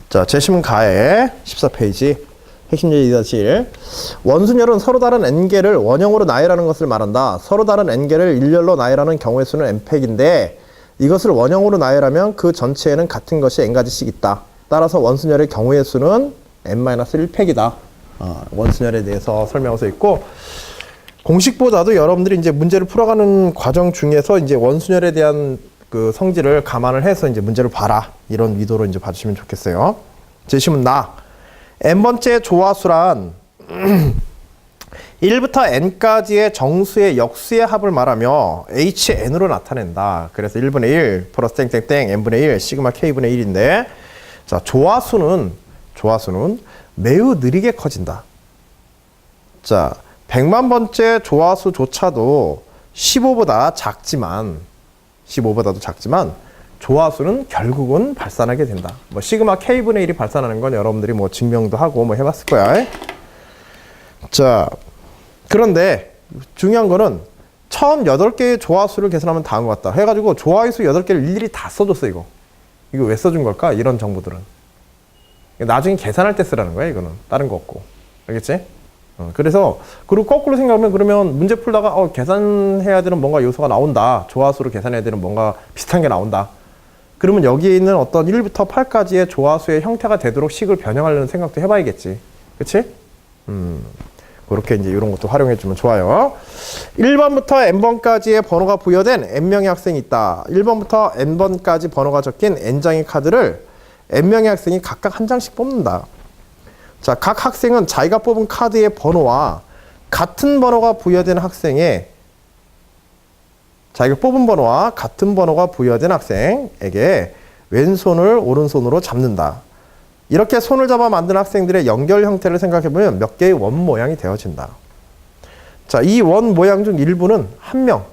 자, 제시문 가의 14페이지. 핵심 예제 2-1. 원순열은 서로 다른 n개를 원형으로 나열하는 것을 말한다. 서로 다른 n개를 일렬로 나열하는 경우의 수는 n팩인데 이것을 원형으로 나열하면 그 전체에는 같은 것이 n가지씩 있다. 따라서 원순열의 경우의 수는 n-1팩이다. 원순열에 대해서 설명하고 있고, 공식보다도 여러분들이 이제 문제를 풀어가는 과정 중에서 이제 원순열에 대한 그 성질을 감안을 해서 이제 문제를 봐라. 이런 의도로 이제 봐주시면 좋겠어요. 제시문 나. n번째 조화수란 1부터 n까지의 정수의 역수의 합을 말하며 hn으로 나타낸다. 그래서 1분의 1 플러스 땡땡땡 n분의 1 시그마 k분의 1인데, 자, 조화수는 매우 느리게 커진다. 자, 100만 번째 조화수조차도 15보다도 작지만 조화수는 결국은 발산하게 된다. 뭐 시그마 k분의 1이 발산하는 건 여러분들이 뭐 증명도 하고 뭐 해봤을 거야. 자, 그런데 중요한 거는 처음 8개의 조화수를 계산하면 다한 것 같다. 해가지고 조화수 8개를 일일이 다 써줬어, 이거. 이거 왜 써준 걸까? 이런 정보들은. 나중에 계산할 때 쓰라는 거야, 이거는. 다른 거 없고. 알겠지? 그래서, 그리고 거꾸로 생각하면 그러면 문제 풀다가, 계산해야 되는 뭔가 요소가 나온다. 조화수로 계산해야 되는 뭔가 비슷한 게 나온다. 그러면 여기에 있는 어떤 1부터 8까지의 조화수의 형태가 되도록 식을 변형하려는 생각도 해봐야겠지. 그치? 그렇게 이제 이런 것도 활용해주면 좋아요. 1번부터 n번까지의 번호가 부여된 n명의 학생이 있다. 1번부터 n번까지 번호가 적힌 n장의 카드를 n명의 학생이 각각 한 장씩 뽑는다. 자, 각 학생은 자기가 뽑은 카드의 번호와 같은 번호가 부여된 학생의 자기가 뽑은 번호와 같은 번호가 부여된 학생에게 왼손을 오른손으로 잡는다. 이렇게 손을 잡아 만든 학생들의 연결 형태를 생각해보면 몇 개의 원 모양이 되어진다. 자, 이 원 모양 중 일부는 한 명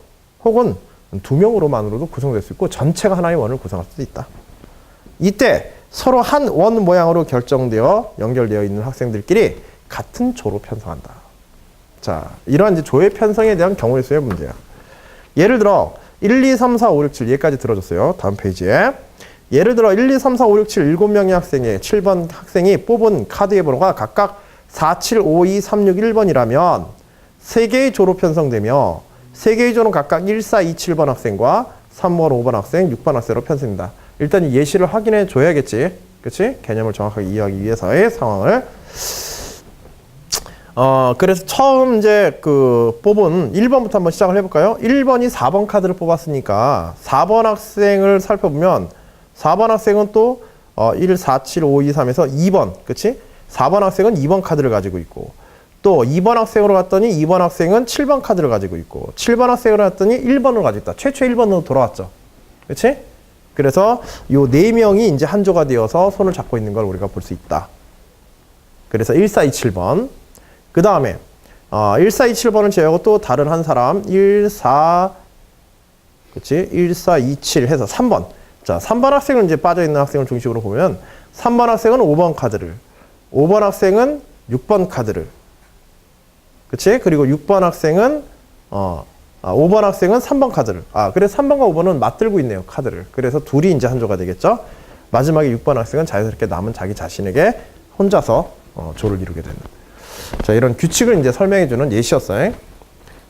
혹은 두 명으로만으로도 구성될 수 있고 전체가 하나의 원을 구성할 수도 있다. 이때 서로 한 원 모양으로 결정되어 연결되어 있는 학생들끼리 같은 조로 편성한다. 자, 이러한 이제 조의 편성에 대한 경우의 수의 문제야. 예를 들어 1, 2, 3, 4, 5, 6, 7 얘까지 들어줬어요. 다음 페이지에. 예를 들어 1, 2, 3, 4, 5, 6, 7 7명의 학생의 7번 학생이 뽑은 카드의 번호가 각각 4, 7, 5, 2, 3, 6, 1번이라면 3개의 조로 편성되며 3개의 조는 각각 1, 4, 2, 7번 학생과 3번, 5번 학생, 6번 학생으로 편성된다. 일단 이 예시를 확인해 줘야겠지. 그치? 개념을 정확하게 이해하기 위해서의 상황을. 그래서 처음 이제 그 뽑은 1번부터 한번 시작을 해볼까요? 1번이 4번 카드를 뽑았으니까 4번 학생을 살펴보면 4번 학생은 또 1, 4, 7, 5, 2, 3에서 2번, 그치? 4번 학생은 2번 카드를 가지고 있고, 또 2번 학생으로 갔더니 2번 학생은 7번 카드를 가지고 있고, 7번 학생으로 갔더니 1번을 가지고 있다. 최초 1번으로 돌아왔죠. 그치? 그래서 요 4명이 이제 한 조가 되어서 손을 잡고 있는 걸 우리가 볼 수 있다. 그래서 1, 4, 2, 7번. 그 다음에 1, 4, 2, 7번을 제외하고 또 다른 한 사람 1, 4, 그치? 1, 4, 2, 7 해서 3번. 자, 3번 학생은 이제 빠져있는 학생을 중심으로 보면 3번 학생은 5번 카드를, 5번 학생은 6번 카드를, 그치? 그리고 6번 학생은 5번 학생은 3번 카드를. 그래서 3번과 5번은 맞들고 있네요, 카드를. 그래서 둘이 이제 한 조가 되겠죠? 마지막에 6번 학생은 자연스럽게 남은 자기 자신에게 혼자서 조를 이루게 된다. 자, 이런 규칙을 이제 설명해주는 예시였어요.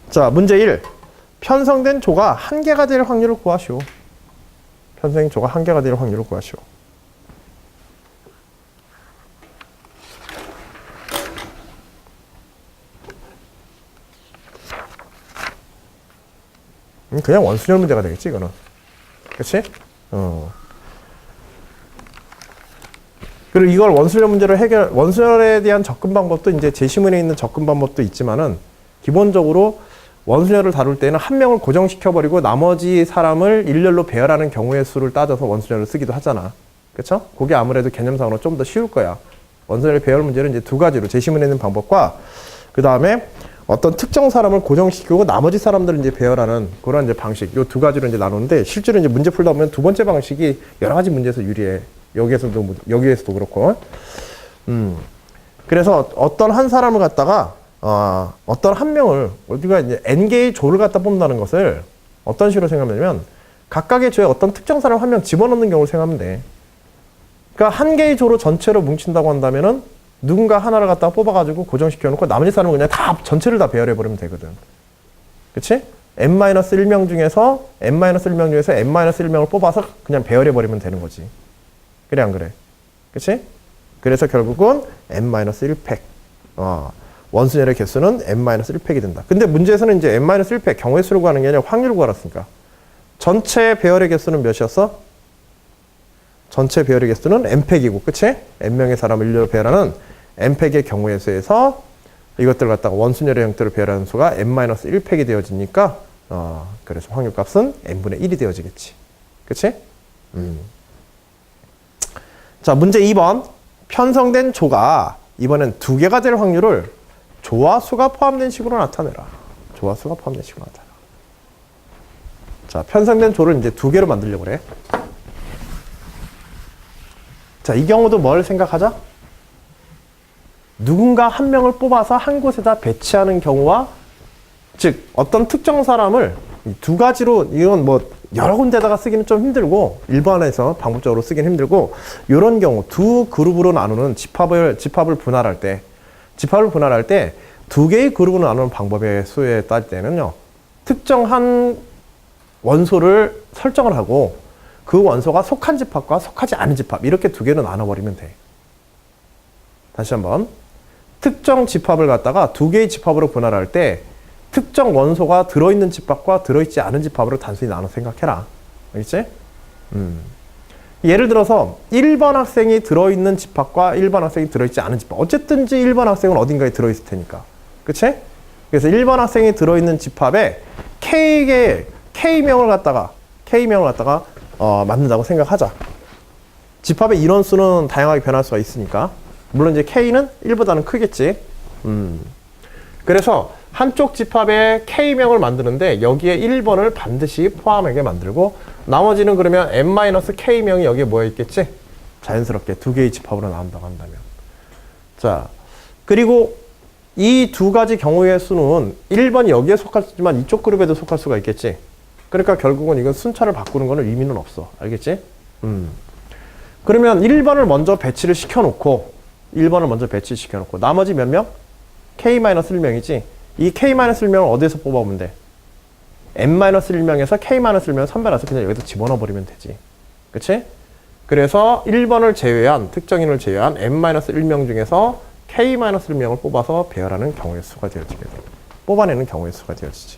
자, 문제 1. 편성된 조가 한 개가 될 확률을 구하시오. 편성된 조가 한 개가 될 확률을 구하시오. 그냥 원순열 문제가 되겠지, 이거는. 그치? 그리고 이걸 원순열 문제로 원순열에 대한 접근 방법도 이제 제시문에 있는 접근 방법도 있지만은, 기본적으로 원순열을 다룰 때는 한 명을 고정시켜버리고 나머지 사람을 일렬로 배열하는 경우의 수를 따져서 원순열을 쓰기도 하잖아. 그쵸? 그게 아무래도 개념상으로 좀 더 쉬울 거야. 원순열 배열 문제는 이제 두 가지로, 제시문에 있는 방법과, 그 다음에 어떤 특정 사람을 고정시키고 나머지 사람들을 이제 배열하는 그런 이제 방식, 요 두 가지로 이제 나누는데, 실제로 이제 문제 풀다 보면 두 번째 방식이 여러 가지 문제에서 유리해. 여기에서도 그렇고. 그래서 어떤 한 사람을 갖다가, 어떤 한 명을, 우리가 이제 n개의 조를 갖다 뽑는다는 것을 어떤 식으로 생각하냐면, 각각의 조에 어떤 특정 사람 한 명 집어넣는 경우를 생각하면 돼. 그러니까 한 개의 조로 전체로 뭉친다고 한다면은 누군가 하나를 갖다가 뽑아가지고 고정시켜놓고 나머지 사람은 그냥 다 전체를 다 배열해버리면 되거든. 그치? n-1명 중에서 n-1명 중에서 n-1명을 뽑아서 그냥 배열해버리면 되는 거지. 그래 안 그래? 그치? 그래서 결국은 n-1팩. 원순열의 개수는 n-1팩이 된다. 근데 문제에서는 이제 n-1팩 경우의 수를 구하는 게 아니라 확률을 구하랬으니까. 전체 배열의 개수는 몇이었어? 전체 배열의 개수는 n팩이고, 그치? n명의 사람을 일렬로 배열하는 n팩의 경우의 수에서 이것들을 갖다가 원순열의 형태로 배열하는 수가 n-1팩이 되어지니까, 그래서 확률값은 n분의 1이 되어지겠지. 그치? 자, 문제 2번. 편성된 조가 이번엔 2개가 될 확률을 조와 수가 포함된 식으로 나타내라. 조와 수가 포함된 식으로 나타내라. 자, 편성된 조를 이제 2개로 만들려고 그래. 자, 이 경우도 뭘 생각하자? 누군가 한 명을 뽑아서 한 곳에다 배치하는 경우와, 즉 어떤 특정 사람을 두 가지로, 이건 뭐 여러 군데다가 쓰기는 좀 힘들고 일반에서 방법적으로 쓰기는 힘들고, 이런 경우 두 그룹으로 나누는 집합을 분할할 때 두 개의 그룹으로 나누는 방법의 수에 따질 때는요, 특정한 원소를 설정을 하고 그 원소가 속한 집합과 속하지 않은 집합, 이렇게 두 개로 나눠버리면 돼. 다시 한번. 특정 집합을 갖다가 두 개의 집합으로 분할할 때 특정 원소가 들어있는 집합과 들어있지 않은 집합으로 단순히 나눠 생각해라. 알겠지? 예를 들어서 1번 학생이 들어있는 집합과 1번 학생이 들어있지 않은 집합. 어쨌든지 1번 학생은 어딘가에 들어있을 테니까. 그치? 그래서 1번 학생이 들어있는 집합에 K명을 갖다가 만든다고 생각하자. 집합의 인원수는 다양하게 변할 수가 있으니까. 물론 이제 K는 1보다는 크겠지. 그래서 한쪽 집합에 K명을 만드는데 여기에 1번을 반드시 포함하게 만들고, 나머지는 그러면 n-K명이 여기에 모여 있겠지? 자연스럽게 두 개의 집합으로 나온다고 한다면. 자, 그리고 이 두 가지 경우의 수는 1번이 여기에 속할 수 있지만 이쪽 그룹에도 속할 수가 있겠지? 그러니까 결국은 이건 순차를 바꾸는 거는 의미는 없어. 알겠지? 그러면 1번을 먼저 배치를 시켜놓고 나머지 몇 명? K-1명이지. 이 K-1명을 어디에서 뽑아오면 돼? n-1명에서 K-1명을 선별해서 그냥 여기다 집어넣어 버리면 되지. 그치? 그래서 1번을 제외한, 특정인을 제외한 n-1명 중에서 K-1명을 뽑아서 배열하는 경우의 수가 되어지게 돼. 뽑아내는 경우의 수가 되어지지.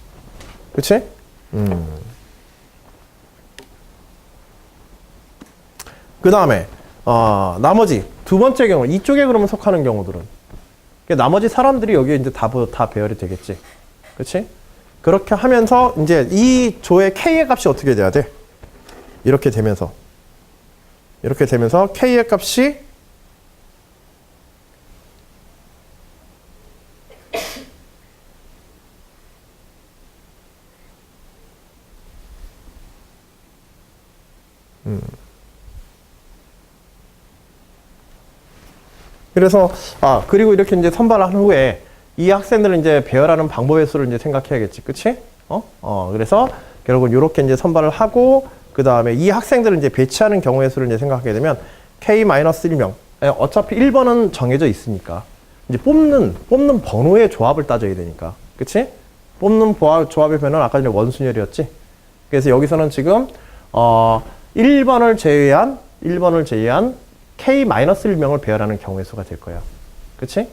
그치? 그 다음에 나머지 두 번째 경우, 이쪽에 그러면 속하는 경우들은 나머지 사람들이 여기에 이제 다 배열이 되겠지. 그치? 그렇게 하면서 이제 이 조의 K의 값이 어떻게 돼야 돼? 이렇게 되면서 K의 값이 그래서 그리고 이렇게 이제 선발을 한 후에 이 학생들은 이제 배열하는 방법의 수를 이제 생각해야겠지. 그치? 그래서 결국은 이렇게 이제 선발을 하고, 그 다음에 이 학생들을 이제 배치하는 경우의 수를 이제 생각하게 되면 K-1명. 어차피 1번은 정해져 있으니까. 이제 뽑는 번호의 조합을 따져야 되니까. 그치? 뽑는 조합의 변화는 아까 전에 원순열이었지? 그래서 여기서는 지금, 1번을 제외한 K-1명을 배열하는 경우의 수가 될 거야. 그치?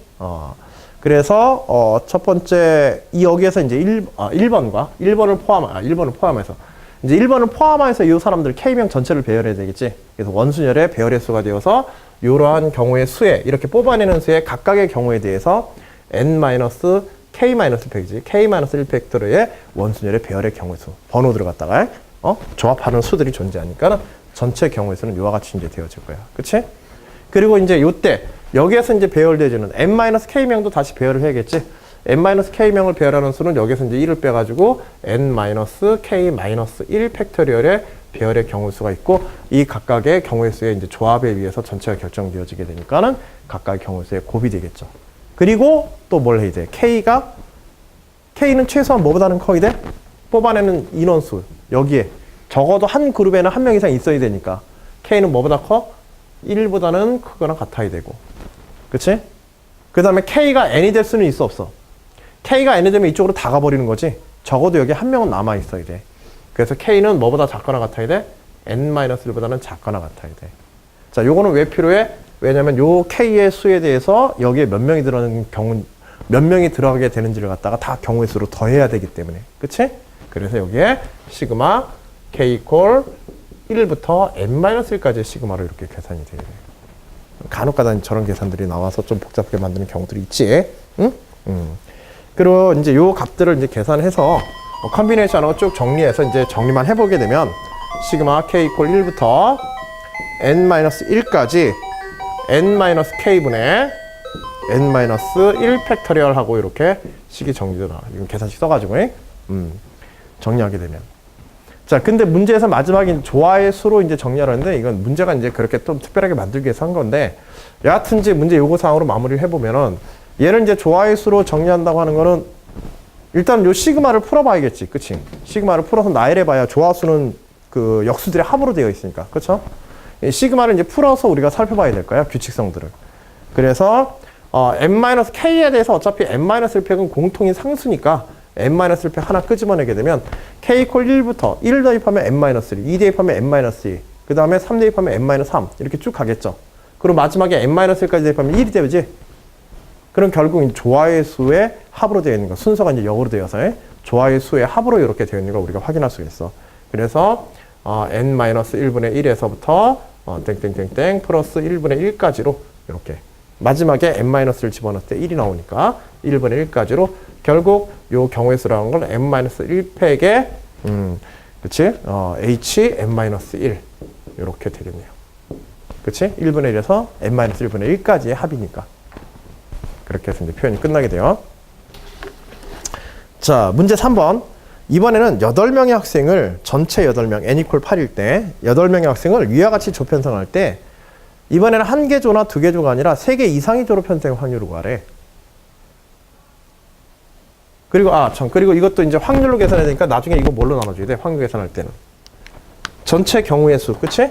그래서, 첫 번째, 여기에서 이제 1번을 포함해서, 이제 1번을 포함해서 이 사람들 K명 전체를 배열해야 되겠지. 그래서 원순열의 배열의 수가 되어서, 이러한 경우의 수에, 이렇게 뽑아내는 수의 각각의 경우에 대해서, K-1팩이지. K-1팩토르의 원순열의 배열의 경우의 수. 번호들을 갖다가, 조합하는 수들이 존재하니까, 전체 경우의 수는 이와 같이 이제 되어질 거야. 그치? 그리고 이제 요때, 여기에서 이제 배열되어지는 n-K명도 다시 배열을 해야겠지? n-K명을 배열하는 수는 여기서 이제 1을 빼가지고 n-K-1 팩토리얼의 배열의 경우 수가 있고, 이 각각의 경우의 수의 이제 조합에 의해서 전체가 결정되어지게 되니까는 각각의 경우의 수의 곱이 되겠죠. 그리고 또 뭘 해야 돼? K는 최소한 뭐보다는 커야 돼? 뽑아내는 인원수. 여기에 적어도 한 그룹에는 한 명 이상 있어야 되니까 K는 뭐보다 커? 1보다는 크거나 같아야 되고. 그치? 그 다음에 K가 N이 될 수는 있어 없어? K가 N이 되면 이쪽으로 다 가버리는 거지. 적어도 여기 한 명은 남아 있어야 돼. 그래서 K는 뭐보다 작거나 같아야 돼? N-1보다는 작거나 같아야 돼. 자, 요거는 왜 필요해? 왜냐면 요 K의 수에 대해서 여기에 몇 명이 들어가는 경우, 몇 명이 들어가게 되는지를 갖다가 다 경우의 수로 더해야 되기 때문에. 그치? 그래서 여기에 시그마 K 이퀄 1부터 N-1까지의 시그마로 이렇게 계산이 돼야 돼. 간혹가다 저런 계산들이 나와서 좀 복잡하게 만드는 경우들이 있지. 응? 그리고 이제 요 값들을 이제 계산해서 컨비네이션으로 쭉 정리해서 이제 정리만 해보게 되면 시그마 K 이퀄 1부터 N-1까지 N-K분의 N-1 팩토리얼 하고 이렇게 식이 정리되나. 이건 계산식 써가지고, 정리하게 되면. 자, 근데 문제에서 마지막에 조화의 수로 이제 정리하려는데 이건 문제가 이제 그렇게 좀 특별하게 만들기 위해서 한 건데 여하튼 이제 문제 요구사항으로 마무리를 해보면은 얘를 이제 조화의 수로 정리한다고 하는 거는 일단 요 시그마를 풀어봐야겠지. 그치? 시그마를 풀어서 나열해봐야 조화수는 그 역수들의 합으로 되어 있으니까. 그쵸? 이 시그마를 이제 풀어서 우리가 살펴봐야 될 거야. 규칙성들을. 그래서 N-K에 대해서 어차피 N-1팩은 공통인 상수니까 N-1팩 하나 끄집어내게 되면 K 이퀄 1부터 1 대입하면 N-3, 2 대입하면 N-2, 그 다음에 3 대입하면 N-3 이렇게 쭉 가겠죠. 그리고 마지막에 N-1까지 대입하면 1이 되지. 그럼 결국 조화의 수의 합으로 되어 있는 거. 순서가 이제 역으로 되어서 조화의 수의 합으로 이렇게 되어 있는 걸 우리가 확인할 수가 있어. 그래서 N-1분의 1에서부터 땡땡땡땡 플러스 1분의 1까지로 이렇게 마지막에 N-를 집어넣을 때 1이 나오니까 1분의 1까지로 결국 요 경우의 수라는 걸 N-1팩에 그치? H N-1 이렇게 되겠네요. 그치? 1분의 1에서 N-1분의 1까지의 합이니까 그렇게 해서 이제 표현이 끝나게 돼요. 자, 문제 3번. 이번에는 8명의 학생을 전체 8명 N 이퀄 8일 때 8명의 학생을 위와 같이 조 편성할 때 이번에는 1개 조나 2개 조가 아니라 3개 이상의 조로 편성의 확률을 구하래. 그리고 그리고 이것도 이제 확률로 계산해야 되니까 나중에 이거 뭘로 나눠줘야 돼? 확률 계산할 때는 전체 경우의 수, 그치?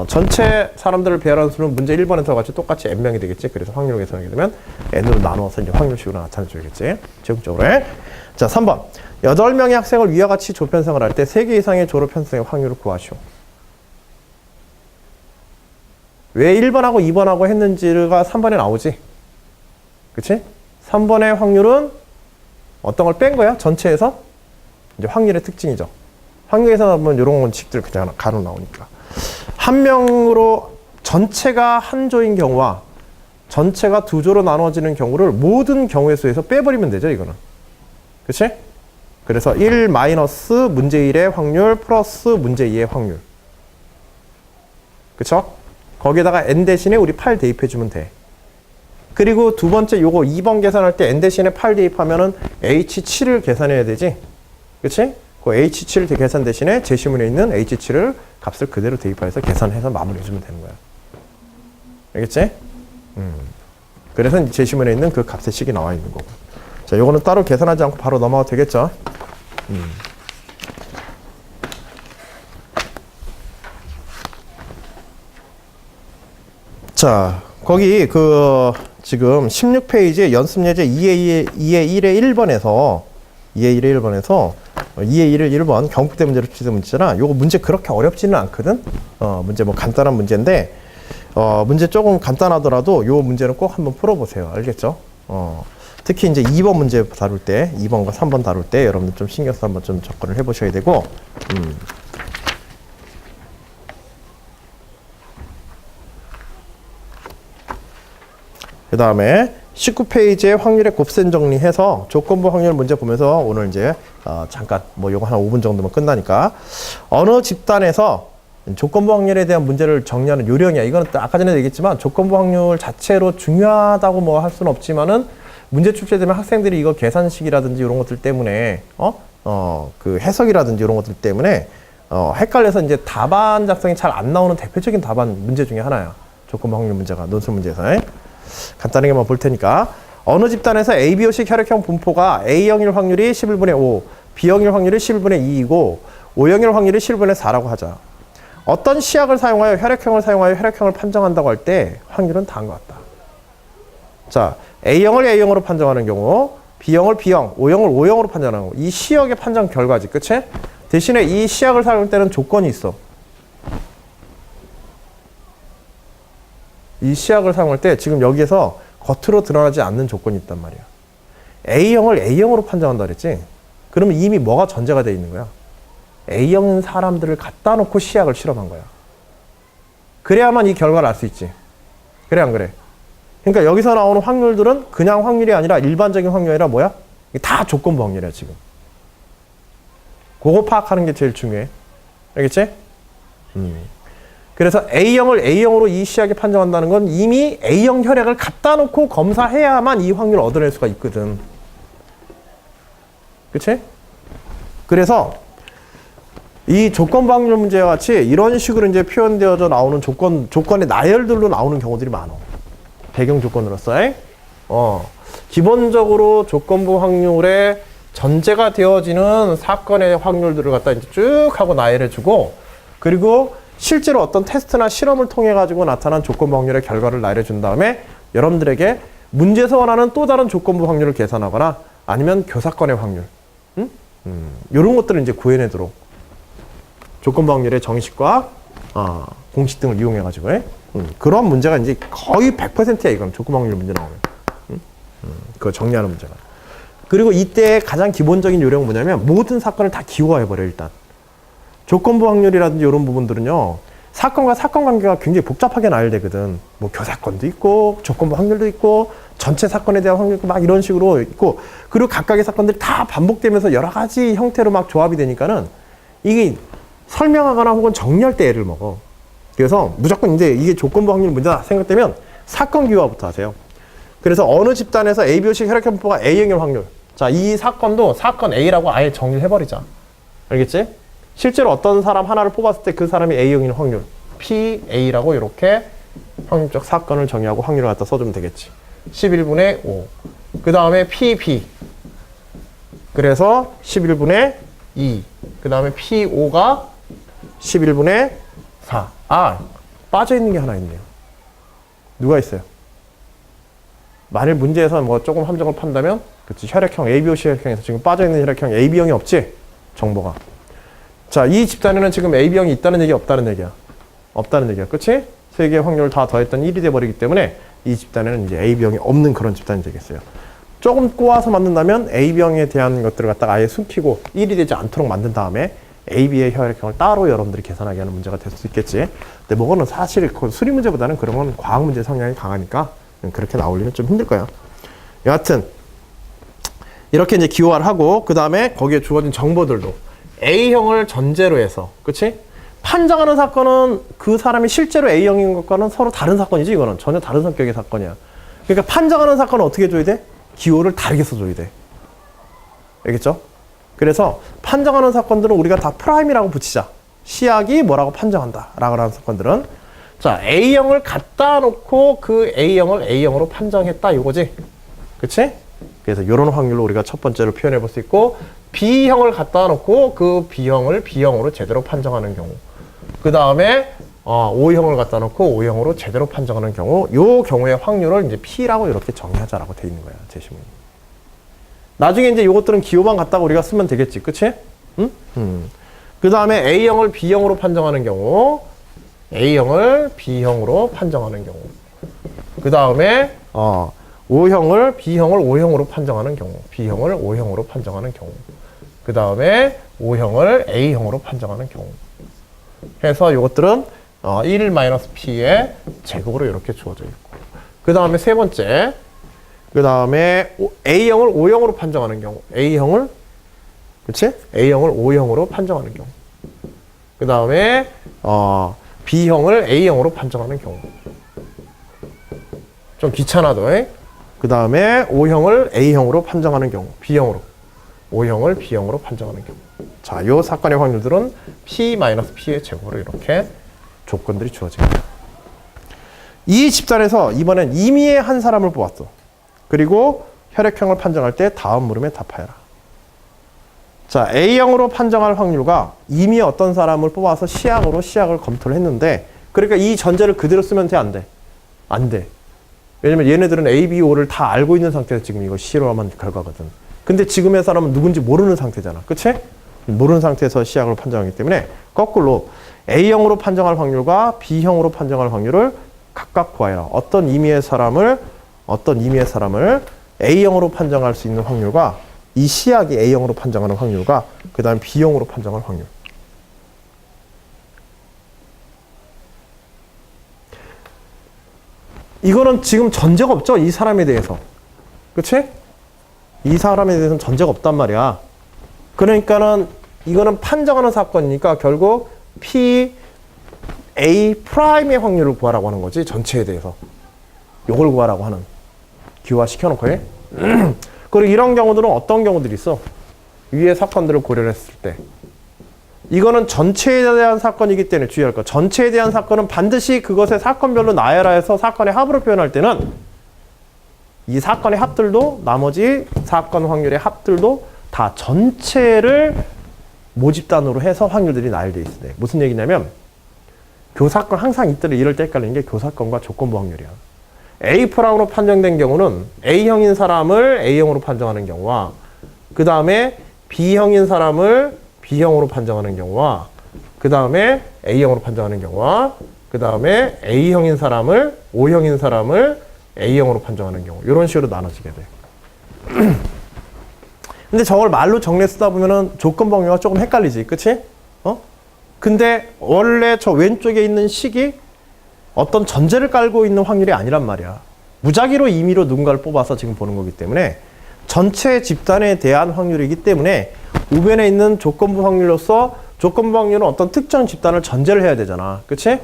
전체 사람들을 배열하는 수는 문제 1번에서 같이 똑같이 N명이 되겠지. 그래서 확률로 계산하게 되면 N으로 나누어서 이제 확률식으로 나타내줘야겠지. 적극적으로 해. 자, 3번. 8명의 학생을 위와 같이 조 편성을 할 때 3개 이상의 조로 편성의 확률을 구하시오. 왜 1번하고 2번하고 했는지가 3번에 나오지. 그치? 3번의 확률은 어떤 걸 뺀 거야? 전체에서? 이제 확률의 특징이죠. 확률에서 하면 이런 원칙들 그냥 간혹 나오니까. 한 명으로 전체가 한 조인 경우와 전체가 두 조로 나눠지는 경우를 모든 경우의 수에서 빼버리면 되죠, 이거는. 그치? 그래서 1 마이너스 문제 1의 확률 플러스 문제 2의 확률. 그쵸? 거기에다가 N 대신에 우리 8 대입해주면 돼. 그리고 두 번째 요거 2번 계산할 때 N 대신에 8 대입하면은 H7을 계산해야 되지. 그치? 그 H7 계산 대신에 제시문에 있는 H7을 값을 그대로 대입해서 계산해서 마무리해주면 되는 거야. 알겠지? 그래서 제시문에 있는 그 값의 식이 나와 있는 거고. 자, 요거는 따로 계산하지 않고 바로 넘어가도 되겠죠? 자, 거기 지금 16페이지에 연습예제 2의 1의 1번에서 2의 1의 1번에서 2의 1의 1번 경북대 문제로 출제된 문제잖아. 요거 문제 그렇게 어렵지는 않거든. 문제 뭐 간단한 문제인데 문제 조금 간단하더라도 요 문제는 꼭 한번 풀어보세요. 알겠죠? 특히 이제 2번 문제 다룰 때, 2번과 3번 다룰 때 여러분들 좀 신경 써서 한번 좀 접근을 해보셔야 되고, 그 다음에 19페이지에 확률의 곱셈 정리해서 조건부 확률 문제 보면서 오늘 이제 잠깐 뭐 요거 한 5분 정도면 끝나니까 어느 집단에서 조건부 확률에 대한 문제를 정리하는 요령이야. 이거는 아까 전에 얘기했지만 조건부 확률 자체로 중요하다고 뭐 할 수는 없지만은 문제 출제되면 학생들이 이거 계산식이라든지 이런 것들 때문에 그 해석이라든지 이런 것들 때문에 헷갈려서 이제 답안 작성이 잘 안 나오는 대표적인 답안 문제 중에 하나야. 조건부 확률 문제가 논술 문제에서. 간단하게 한번 볼 테니까 어느 집단에서 ABO식 혈액형 분포가 A형일 확률이 11분의 5, B형일 확률이 11분의 2이고 O형일 확률이 11분의 4라고 하자. 어떤 시약을 사용하여 혈액형을 사용하여 혈액형을 판정한다고 할 때 확률은 다음과 같다. 자, A형을 A형으로 판정하는 경우, B형을 B형, O형을 O형으로 판정하는 경우, 이 시약의 판정 결과지, 그치? 대신에 이 시약을 사용할 때는 조건이 있어. 이 시약을 사용할 때 지금 여기에서 겉으로 드러나지 않는 조건이 있단 말이야. A형을 A형으로 판정한다 그랬지? 그러면 이미 뭐가 전제가 돼 있는 거야? A형 사람들을 갖다 놓고 시약을 실험한 거야. 그래야만 이 결과를 알 수 있지. 그래 안 그래? 그러니까 여기서 나오는 확률들은 그냥 확률이 아니라 일반적인 확률이 아니라 뭐야? 이게 다 조건부 확률이야 지금. 그거 파악하는 게 제일 중요해. 알겠지? 그래서 A형을 A형으로 이 시약에 판정한다는 건 이미 A형 혈액을 갖다 놓고 검사해야만 이 확률을 얻어낼 수가 있거든. 그치? 그래서 이 조건부 확률 문제와 같이 이런 식으로 이제 표현되어져 나오는 조건의 나열들로 나오는 경우들이 많아. 배경 조건으로서. 기본적으로 조건부 확률에 전제가 되어지는 사건의 확률들을 갖다 이제 쭉 하고 나열해주고, 그리고 실제로 어떤 테스트나 실험을 통해 가지고 나타난 조건부 확률의 결과를 나열해준 다음에 여러분들에게 문제에서 원하는 또 다른 조건부 확률을 계산하거나 아니면 교사건의 확률, 이런 것들을 이제 구해내도록 조건부 확률의 정의식과 공식 등을 이용해 가지고 그런 문제가 이제 거의 100%야 이건 조건부 확률 문제 나오면. 그거 정리하는 문제가. 그리고 이때 가장 기본적인 요령은 뭐냐면 모든 사건을 다 기호화해버려 일단. 조건부 확률이라든지 이런 부분들은요, 사건과 사건 관계가 굉장히 복잡하게 나열되거든. 뭐 교사건도 있고 조건부 확률도 있고 전체 사건에 대한 확률도 막 이런 식으로 있고, 그리고 각각의 사건들이 다 반복되면서 여러 가지 형태로 막 조합이 되니까는 이게 설명하거나 혹은 정리할 때 애를 먹어. 그래서 무조건 이제 이게 조건부 확률 문제다 생각되면 사건 기호화부터 하세요. 그래서 어느 집단에서 ABOC 혈액형표가 A형일 확률. 자, 이 사건도 사건 A라고 아예 정리를 해버리자. 알겠지? 실제로 어떤 사람 하나를 뽑았을 때 그 사람이 A형일 확률. PA라고 이렇게 확률적 사건을 정의하고 확률을 갖다 써주면 되겠지. 11분의 5. 그 다음에 PB. 그래서 11분의 2. 그 다음에 PO가 11분의 4. 빠져있는 게 하나 있네요. 누가 있어요? 만일 문제에서 뭐 조금 함정을 판다면, 그치, 혈액형, ABOC 혈액형에서 지금 빠져있는 혈액형 AB형이 없지? 정보가. 자, 이 집단에는 지금 AB형이 있다는 얘기, 없다는 얘기야? 없다는 얘기야. 그치? 세 개의 확률을 다 더했더니 1이 돼버리기 때문에 이 집단에는 이제 AB형이 없는 그런 집단이 되겠어요. 조금 꼬아서 만든다면 AB형에 대한 것들을 갖다가 아예 숨기고 1이 되지 않도록 만든 다음에 AB의 혈액형을 따로 여러분들이 계산하게 하는 문제가 될 수 있겠지. 근데 뭐거는 사실 그 수리 문제보다는 그런 건 과학 문제 성향이 강하니까 그렇게 나오려면 좀 힘들 거야. 여하튼 이렇게 이제 기호화를 하고, 그 다음에 거기에 주어진 정보들도 A형을 전제로 해서, 그치? 판정하는 사건은 그 사람이 실제로 A형인 것과는 서로 다른 사건이지. 이거는 전혀 다른 성격의 사건이야. 그러니까 판정하는 사건은 어떻게 해줘야 돼? 기호를 다르게 써줘야 돼. 알겠죠? 그래서 판정하는 사건들은 우리가 다 프라임이라고 붙이자. 시약이 뭐라고 판정한다 라고 하는 사건들은, 자, A형을 갖다 놓고 그 A형을 A형으로 판정했다 이거지. 그치? 그래서 이런 확률로 우리가 첫 번째로 표현해 볼 수 있고, B형을 갖다 놓고 그 B형을 B형으로 제대로 판정하는 경우, 그 다음에 O형을 갖다 놓고 O형으로 제대로 판정하는 경우, 요 경우의 확률을 이제 P라고 이렇게 정의하자라고 돼 있는 거야, 제시문이. 나중에 이제 요것들은 기호만 갖다가 우리가 쓰면 되겠지, 그치? 그 다음에 A형을 B형으로 판정하는 경우, A형을 B형으로 판정하는 경우, 그 다음에 O형을 B형을 O형으로 판정하는 경우, B형을 O형으로 판정하는 경우, 그 다음에 O형을 A형으로 판정하는 경우 해서 이것들은 1-P의 제곱으로 이렇게 주어져 있고, 그 다음에 세 번째, 그 다음에 A형을 O형으로 판정하는 경우, A형을, 그치? A형을 O형으로 판정하는 경우, 그 다음에 B형을 A형으로 판정하는 경우. 좀 귀찮아도, 그 다음에 O형을 A형으로 판정하는 경우, B형으로. O형을 B형으로 판정하는 경우. 자, 요 사건의 확률들은 P-P의 제곱으로 이렇게 조건들이 주어집니다. 이 집단에서 이번엔 임의의 한 사람을 뽑았어. 그리고 혈액형을 판정할 때 다음 물음에 답하여라. 자, A형으로 판정할 확률과 이미 어떤 사람을 뽑아서 시약을 검토를 했는데, 그러니까 이 전제를 그대로 쓰면 돼, 안 돼? 안 돼. 왜냐면 얘네들은 A, B, O를 다 알고 있는 상태에서 지금 이거 실험한 결과거든. 근데 지금의 사람은 누군지 모르는 상태잖아. 그치? 모르는 상태에서 시약을 판정하기 때문에 거꾸로 A형으로 판정할 확률과 B형으로 판정할 확률을 각각 구하여라. 어떤 의미의 사람을 A형으로 판정할 수 있는 확률과 이 시약이 A형으로 판정하는 확률과 그 다음 B형으로 판정할 확률. 이거는 지금 전제가 없죠? 이 사람에 대해서. 그치? 이 사람에 대해서는 전제가 없단 말이야. 그러니까는 이거는 판정하는 사건이니까 결국 P, A 프라임의 확률을 구하라고 하는 거지. 전체에 대해서. 요걸 구하라고 하는. 기화 시켜놓고 해. 그리고 이런 경우들은 어떤 경우들이 있어? 위의 사건들을 고려를 했을 때. 이거는 전체에 대한 사건이기 때문에 주의할 거. 전체에 대한 사건은 반드시 그것의 사건별로 나열하여서 사건의 합으로 표현할 때는 이 사건의 합들도 나머지 사건 확률의 합들도 다 전체를 모집단으로 해서 확률들이 나열되어 있어요. 무슨 얘기냐면 교사건 항상 이럴 때 헷갈리는 게 교사건과 조건부 확률이야. A프라임으로 판정된 경우는 A형인 사람을 A형으로 판정하는 경우와 그 다음에 B형인 사람을 B형으로 판정하는 경우와 그 다음에 A형으로 판정하는 경우와 그 다음에 A형인 사람을 O형인 사람을 A형으로 판정하는 경우 이런 식으로 나눠지게 돼. 근데 저걸 말로 정리해 쓰다 보면은 조건부 확률가 조금 헷갈리지, 그치? 근데 원래 저 왼쪽에 있는 식이 어떤 전제를 깔고 있는 확률이 아니란 말이야. 무작위로 임의로 누군가를 뽑아서 지금 보는 거기 때문에 전체 집단에 대한 확률이기 때문에 우변에 있는 조건부 확률로서 조건부 확률은 어떤 특정 집단을 전제를 해야 되잖아. 그치?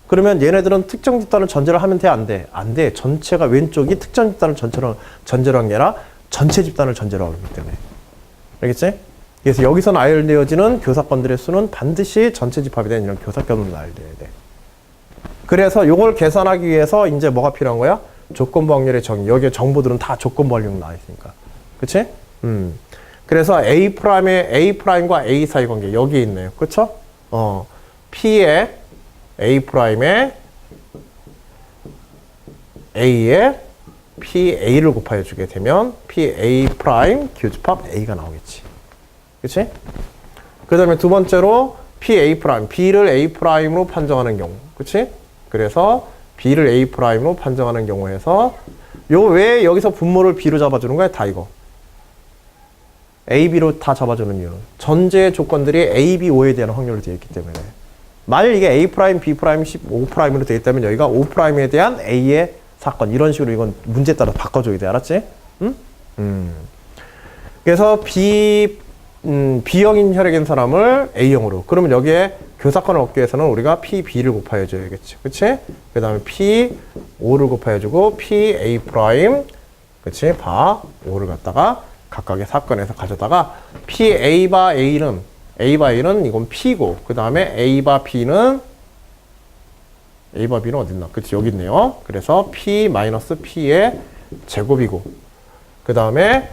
그러면 얘네들은 특정 집단을 전제를 하면 돼, 안 돼? 안 돼. 전체가 왼쪽이 특정 집단을 전제로 한 게 아니라 전체 집단을 전제로 하기 때문에. 알겠지? 그래서 여기서 나열되어지는 교사건들의 수는 반드시 전체 집합에 대한 이런 교사건으로 나열돼야 돼. 그래서 이걸 계산하기 위해서 이제 뭐가 필요한 거야? 조건부 확률의 정의. 여기에 정보들은 다 조건부 확률로 나와 있으니까. 그치? 그래서 A 프라임과 A 사이 관계 여기 있네요. 그쵸? P의 A 프라임에 A에 PA를 곱하여 주게 되면 PA 프라임 교집합 A가 나오겠지. 그치? 그 다음에 두 번째로 PA 프라임, B를 A 프라임으로 판정하는 경우. 그치? 그래서 B를 A 프라임으로 판정하는 경우에서 요 왜 여기서 분모를 B로 잡아주는 거야? 다 이거. A, B로 다 잡아주는 이유는 전제 조건들이 A, B, O에 대한 확률로 되어 있기 때문에 만일 이게 A 프라임, B 프라임, O 프라임으로 되어 있다면 여기가 O 프라임에 대한 A의 사건 이런 식으로 이건 문제에 따라 바꿔줘야 돼. 알았지? 응? 그래서 B형인 혈액인 사람을 A형으로 그러면 여기에 교사건을 얻기 위해서는 우리가 PB를 곱하여 줘야겠지. 그치? 그 다음에 PO를 곱하여 주고 PA 프라임 그치? 바 5를 갖다가 각각의 사건에서 가져다가 PA 바 A는 이건 P고 그 다음에 A 바 B는 어딨나? 그치? 여기 있네요. 그래서 P 마이너스 P의 제곱이고 그 다음에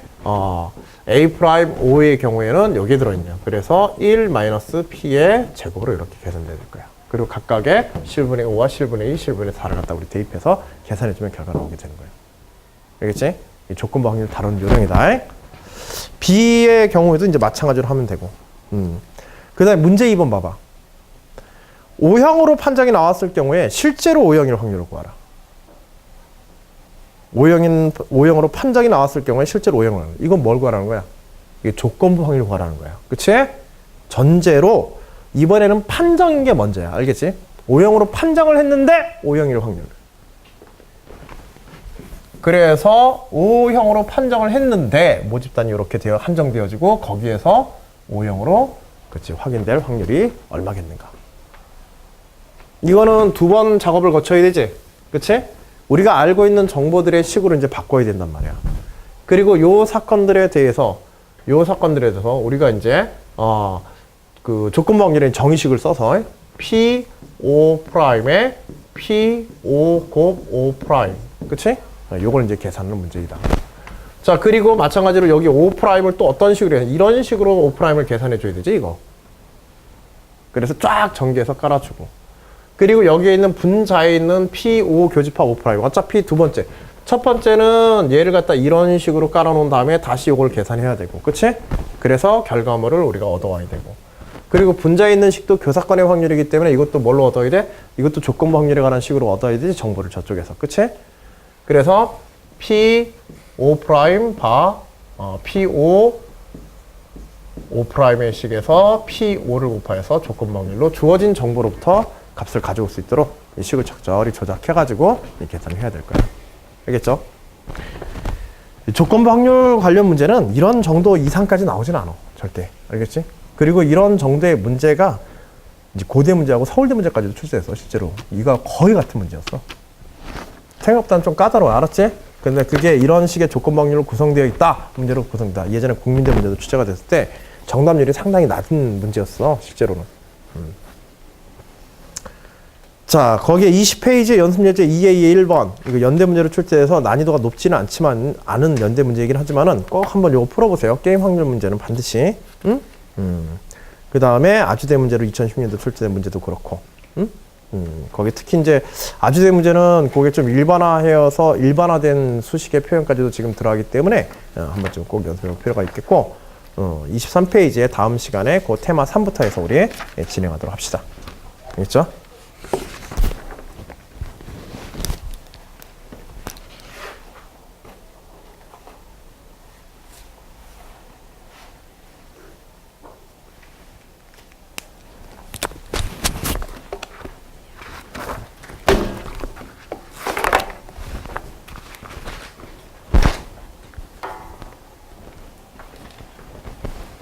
A 프라임 O의 경우에는 여기에 들어있네요. 그래서 1 마이너스 P의 제곱으로 이렇게 계산될 거야. 그리고 각각의 실분의 5와 실분의 2, 실분의 4를 갖다 우리 대입해서 계산해주면 결과가 나오게 되는 거예요. 알겠지? 이 조건부 확률 다루는 요령이다. B의 경우에도 이제 마찬가지로 하면 되고. 그 다음에 문제 2번 봐봐. O형으로 판정이 나왔을 경우에 실제로 O형일 확률을 구하라. O형으로 판정이 나왔을 경우에 실제로 O형을 구하라. 이건 뭘 구하라는 거야? 이게 조건부 확률을 구하라는 거야. 그치? 전제로 이번에는 판정인 게 먼저야. 알겠지? O형으로 판정을 했는데 O형일 확률. 그래서 O형으로 판정을 했는데 모집단이 이렇게 한정되어지고 거기에서 O형으로 그치 확인될 확률이 얼마겠는가. 이거는 두 번 작업을 거쳐야 되지. 그치? 우리가 알고 있는 정보들의 식으로 이제 바꿔야 된단 말이야. 그리고 요 사건들에 대해서 우리가 이제 그 조건부 확률의 정의식을 써서 P O 프라임에 P O 곱 O 프라임. 그치? 요걸 이제 계산하는 문제이다. 자, 그리고 마찬가지로 여기 O'을 또 어떤 식으로 해? 이런 식으로 O'을 계산해 줘야 되지, 이거. 그래서 쫙 전개해서 깔아주고. 그리고 여기에 있는 분자에 있는 P5 교집합 O'. 어차피 두 번째. 첫 번째는 얘를 갖다 이런 식으로 깔아놓은 다음에 다시 이걸 계산해야 되고. 그치? 그래서 결과물을 우리가 얻어와야 되고. 그리고 분자에 있는 식도 교사건의 확률이기 때문에 이것도 뭘로 얻어야 돼? 이것도 조건부 확률에 관한 식으로 얻어야 되지, 정보를 저쪽에서. 그치? 그래서 P5' 바 P5 5'의 식에서 P5를 곱하여서 조건부 확률로 주어진 정보로부터 값을 가져올 수 있도록 이 식을 적절히 조작해가지고 이 계산을 해야 될 거야. 알겠죠? 조건부 확률 관련 문제는 이런 정도 이상까지 나오진 않아. 절대. 알겠지? 그리고 이런 정도의 문제가 이제 고대 문제하고 서울대 문제까지도 출제했어. 실제로. 이거 거의 같은 문제였어. 생각보다는 좀 까다로워. 알았지? 근데 그게 이런 식의 조건부 확률로 구성되어 있다. 문제로 구성되다. 예전에 국민대 문제도 출제가 됐을 때 정답률이 상당히 낮은 문제였어. 실제로는. 자, 거기에 20페이지 연습예제 2A 1번. 이거 연대 문제로 출제해서 난이도가 높지는 않은 연대 문제이긴 하지만은 꼭 한번 이거 풀어보세요. 게임 확률 문제는 반드시. 그 다음에 아주대 문제로 2010년도 출제된 문제도 그렇고. 거기 특히 이제 아주대 문제는 그게 좀 일반화된 수식의 표현까지도 지금 들어가기 때문에 한 번쯤 꼭 연습해 볼 필요가 있겠고, 23페이지에 다음 시간에 그 테마 3부터 해서 우리 진행하도록 합시다. 알겠죠?